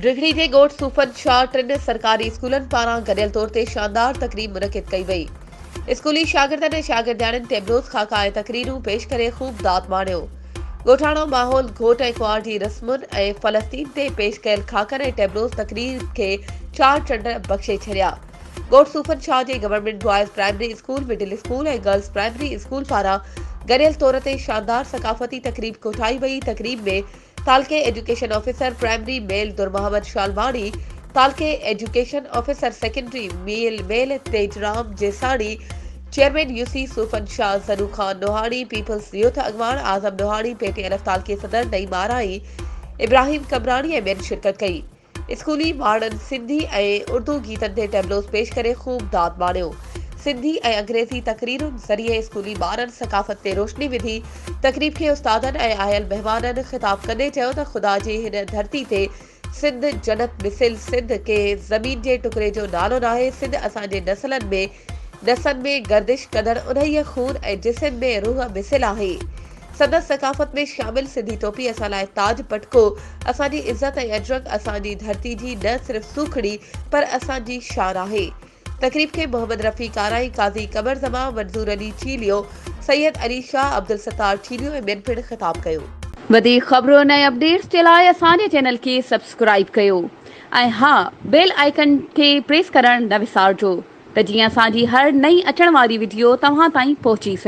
ब्रिगड़ी जे ॻोठ सूफ़न शाह टिनि सरकारी स्कूलनि पारां गॾियल तौर ते शानदार तक़रीब मुनक़िद कई वई। स्कूली शागिर्दनि ऐं शागिर्दियाणियुनि टेबलोस ख़ाका ऐं तक़रीरूं पेश करे ख़ूब दाद माणियो। ॻोठाणो माहौल घोट ऐं कुंवार जी रस्मुनि ऐं फ़लस्तीन ते पेश कयल ख़ाकनि ऐं टेबलोस तक़रीर खे चार चंड बख़्शे छॾिया। ॻोठ सूफ़न शाह जे government boys primary school, middle school ऐं गर्ल्स प्राइमरी स्कूल पारां गॾियल तौर ते शानदार सक़ाफ़ती तक़रीब कोठाई वई। तक़रीब में तालके education officer primary male Dur Mohammad Shalwani, तालके education officer secondary male Tejram Jesani, chairman UC Sufan Shah Zaru Khan Nohani, peoples youth अगवान आज़म नोहानी, PTLF तालके सदर नईम आराई, इब्राहिम कमरानी ऐं ॿियनि शिरकत कई। स्कूली ॿारनि सिंधी ऐं उर्दू गीतनि ते टेबलोस पेश करे ख़ूब दाद माणियो। सिंधी ऐं अंग्रेज़ी तक़रीरुनि ज़रिए स्कूली ॿारनि सक़ाफ़त ते रोशनी विधी। तक़रीब खे उस्तादनि ऐं आयल महिमाननि ख़िताब कंदे चयो त ख़ुदा जी हिन धरती ते सिंध जन्नत मिसिल, सिंध के ज़मीन जे टुकड़े जो नालो नाहे। सिंध असांजे नसनि में गर्दिश कंदड़ उन्हीअ खून ऐं जिस्म में रूह मिसिल आहे। संदसि सक़ाफ़त में शामिल सिंधी टोपी असां लाइ ताज पटको, असांजी इज़त ऐं अजरक, असांजी धरती जी न सिर्फ़ सूखड़ी पर असांजी शान आहे। तक़रीब के मोहम्मद रफ़ी काराई, काज़ी कमर ज़मा, मंज़ूर अली चीलियो, सैयद अली शाह, अब्दुल सत्तार चीलियो ऐं ॿियनि पिणु ख़िताब कयो। वधीक ख़बरुनि ऐं अपडेट्स जे लाइ असांजे चैनल खे सब्सक्राइब कयो ऐं हा, बेल आइकन खे प्रेस करणु न विसारिजो त जीअं असांजी हर नई अचण वारी वीडियो तव्हां ताईं पहुची सघे।